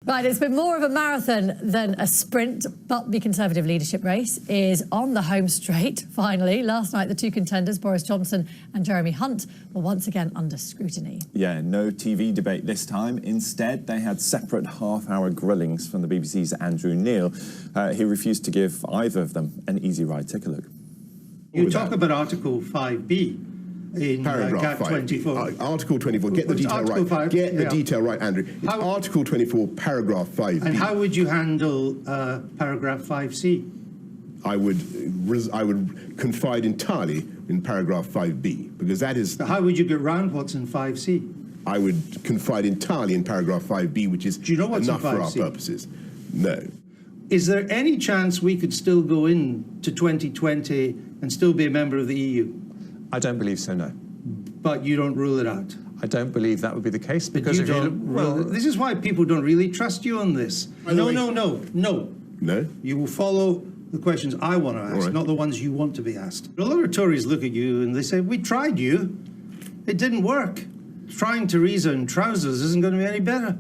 Right, it's been more of a marathon than a sprint, but the Conservative leadership race is on the home straight, finally. Last night, the two contenders, Boris Johnson and Jeremy Hunt, were once again under scrutiny. Yeah, no TV debate this time. Instead, they had separate half-hour grillings from the BBC's Andrew Neil. He refused to give either of them an easy ride. Take a look. You talk about Article 5B. In Paragraph 5. 24. Article 24. Get the detail right. 5, Get the detail right, Andrew. It's Article 24, Paragraph 5B. And how would you handle Paragraph 5C? I would confide entirely in Paragraph 5B, because that is... How would you get round what's in 5C? I would confide entirely in Paragraph 5B, which is Do you know what's enough in 5C? for our purposes. No. Is there any chance we could still go into 2020 and still be a member of the EU? I don't believe so, no. But you don't rule it out? I don't believe that would be the case, because you if don't, well, this is why people don't really trust you on this. No. No? You will follow the questions I want to ask, Right. not the ones you want to be asked. A lot of Tories look at you and they say, we tried you. It didn't work. Trying Theresa in trousers isn't going to be any better.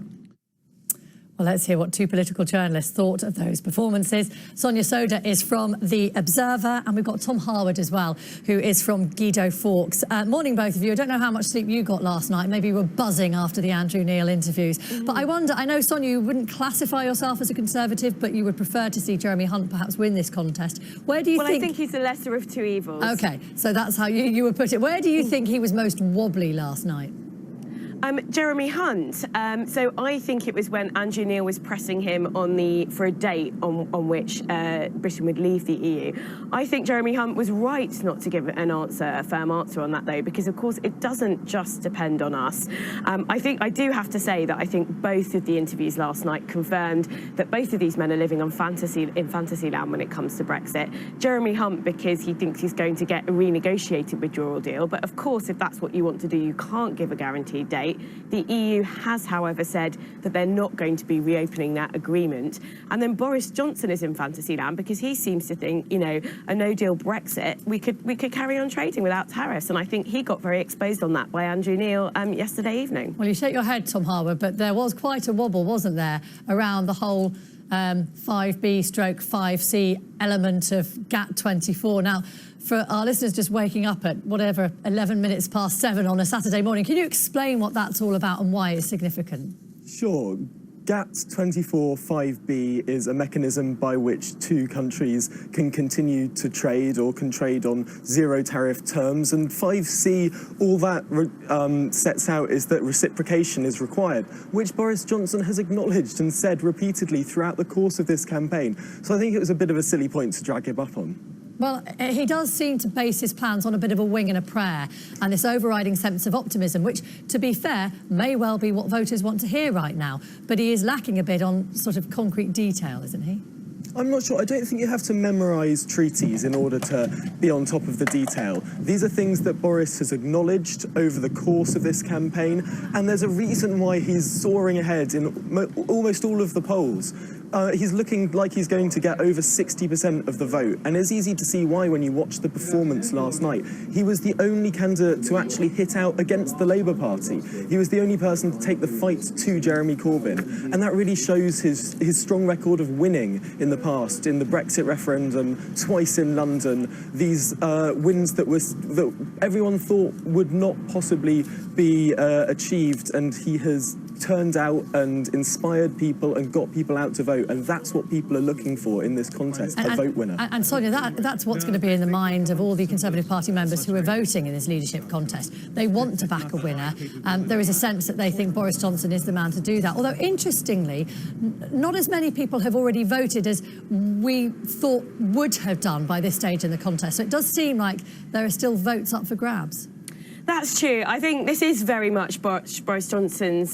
Well, let's hear what two political journalists thought of those performances. Sonia Sodha is from The Observer, and we've got Tom Hardwood as well, who is from Guido Fawkes. Morning, both of you. I don't know how much sleep you got last night. Maybe you were buzzing after the Andrew Neil interviews. But I wonder, I know, Sonia, you wouldn't classify yourself as a Conservative, but you would prefer to see Jeremy Hunt perhaps win this contest. Where do you think... Well, I think he's the lesser of two evils. OK, so that's how you would put it. Where do you think he was most wobbly last night? Jeremy Hunt. So I think it was when Andrew Neil was pressing him for a date on which Britain would leave the EU. I think Jeremy Hunt was right not to give a firm answer on that, though, because of course it doesn't just depend on us. I do have to say that I think both of the interviews last night confirmed that both of these men are living in fantasy land when it comes to Brexit. Jeremy Hunt because he thinks he's going to get a renegotiated withdrawal deal, but of course if that's what you want to do, you can't give a guaranteed date. The EU has, however, said that they're not going to be reopening that agreement. And then Boris Johnson is in fantasy land because he seems to think, you know, a no-deal Brexit, we could carry on trading without tariffs. And I think he got very exposed on that by Andrew Neil yesterday evening. Well, you shake your head, Tom Hardwood, but there was quite a wobble, wasn't there, around the whole 5B/5C element of GATT24. Now, for our listeners just waking up at whatever 11 minutes past 7 on a Saturday morning, can you explain what that's all about and why it's significant? Sure. GATT24 5B is a mechanism by which two countries can continue to trade or can trade on zero tariff terms, and 5C, all that sets out is that reciprocation is required, which Boris Johnson has acknowledged and said repeatedly throughout the course of this campaign. So I think it was a bit of a silly point to drag him up on. Well, he does seem to base his plans on a bit of a wing and a prayer and this overriding sense of optimism, which, to be fair, may well be what voters want to hear right now. But he is lacking a bit on sort of concrete detail, isn't he? I'm not sure. I don't think you have to memorise treaties in order to be on top of the detail. These are things that Boris has acknowledged over the course of this campaign, and there's a reason why he's soaring ahead in almost all of the polls. He's looking like he's going to get over 60% of the vote, and it's easy to see why when you watch the performance last night. He was the only candidate to actually hit out against the Labour Party. He was the only person to take the fight to Jeremy Corbyn, and that really shows his strong record of winning in the past, in the Brexit referendum, twice in London, these wins that everyone thought would not possibly be achieved, and he has turned out and inspired people and got people out to vote, and that's what people are looking for in this contest, a vote winner. And Sonia, that's what's going to be in the mind of all the Conservative Party members who are voting in this leadership contest. They want to back a winner. There is a sense that they think Boris Johnson is the man to do that. Although, interestingly, not as many people have already voted as we thought would have done by this stage in the contest. So it does seem like there are still votes up for grabs. That's true. I think this is very much Boris Johnson's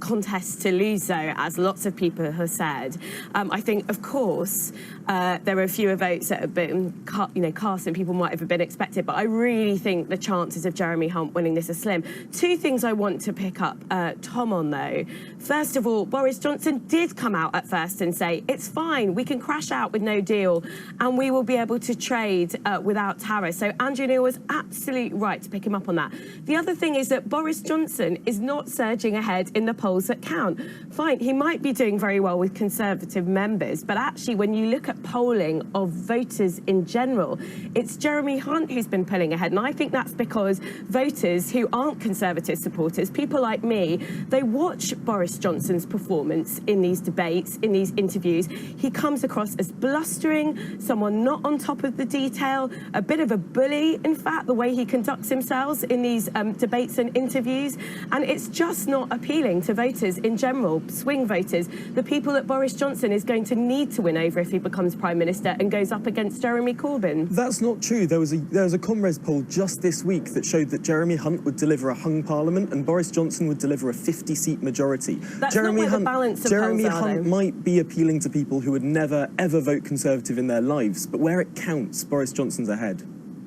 contest to lose, though, as lots of people have said. I think, of course, there were fewer votes that have been cast than people might have been expected. But I really think the chances of Jeremy Hunt winning this are slim. Two things I want to pick up Tom on, though. First of all, Boris Johnson did come out at first and say, it's fine, we can crash out with no deal and we will be able to trade without tariffs. So Andrew Neil was absolutely right to pick him up on that. The other thing is that Boris Johnson is not surging ahead in the polls that count. Fine, he might be doing very well with Conservative members, but actually when you look at polling of voters in general, it's Jeremy Hunt who's been pulling ahead. And I think that's because voters who aren't Conservative supporters, people like me, they watch Boris Johnson's performance in these debates, in these interviews. He comes across as blustering, someone not on top of the detail, a bit of a bully, in fact, the way he conducts himself in these debates and interviews. And it's just not appealing to voters in general, swing voters, the people that Boris Johnson is going to need to win over if he becomes Prime Minister and goes up against Jeremy Corbyn. That's not true. There was a Comres poll just this week that showed that Jeremy Hunt would deliver a hung parliament and Boris Johnson would deliver a 50-seat majority. That's not where the balance of Jeremy polls are, Hunt though. might be appealing to people who would never, ever vote Conservative in their lives, but where it counts, Boris Johnson's ahead.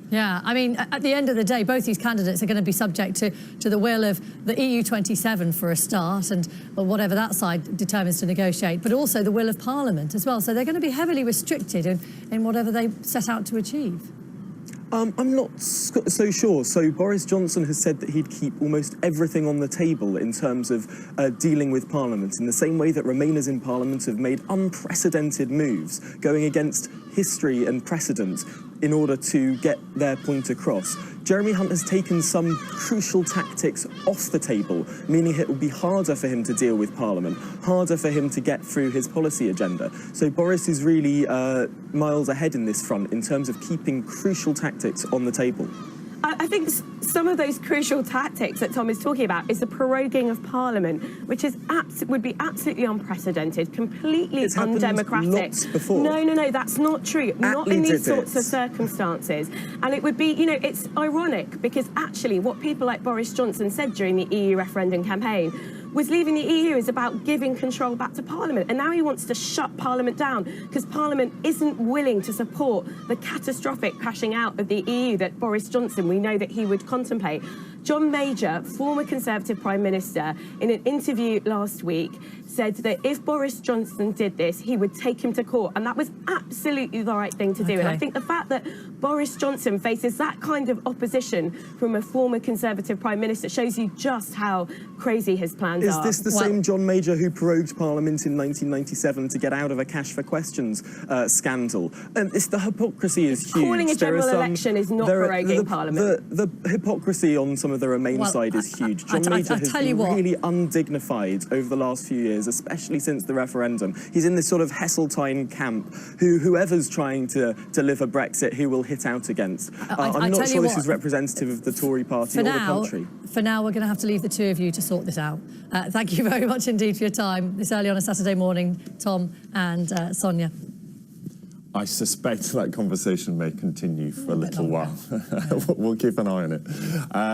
Yeah, I mean, at the end of the day, both these candidates are going to be subject to the will of the EU27 for a start, and whatever that side determines to negotiate, but also the will of Parliament as well. So they're going to be heavily restricted in whatever they set out to achieve. I'm not so sure. So Boris Johnson has said that he'd keep almost everything on the table in terms of dealing with Parliament, in the same way that Remainers in Parliament have made unprecedented moves, going against history and precedent in order to get their point across. Jeremy Hunt has taken some crucial tactics off the table, meaning it will be harder for him to deal with Parliament, harder for him to get through his policy agenda. So Boris is really miles ahead in this front in terms of keeping crucial tactics on the table. I think some of those crucial tactics that Tom is talking about is the proroguing of Parliament, which is would be absolutely unprecedented, completely undemocratic. Lots before. No, that's not true. Not in these sorts of circumstances. And it would be, it's ironic because actually what people like Boris Johnson said during the EU referendum campaign was leaving the EU is about giving control back to Parliament. And now he wants to shut Parliament down because Parliament isn't willing to support the catastrophic crashing out of the EU that Boris Johnson, we know that he would contemplate. John Major, former Conservative Prime Minister, in an interview last week, said that if Boris Johnson did this, he would take him to court. And that was absolutely the right thing to do. And I think the fact that Boris Johnson faces that kind of opposition from a former Conservative Prime Minister shows you just how crazy his plans are. Is this the same John Major who prorogued Parliament in 1997 to get out of a Cash for Questions scandal? And the hypocrisy is huge. Calling a general election is not proroguing Parliament. The hypocrisy on some of the Remain side is huge. John Major has been really undignified over the last few years, especially since the referendum. He's in this sort of Heseltine camp, whoever's trying to deliver Brexit, he will hit out against. I'm not sure this is representative of the Tory party or the country. For now, we're going to have to leave the two of you to sort this out. Thank you very much indeed for your time this early on a Saturday morning, Tom and Sonia. I suspect that conversation may continue for a little while. We'll keep an eye on it.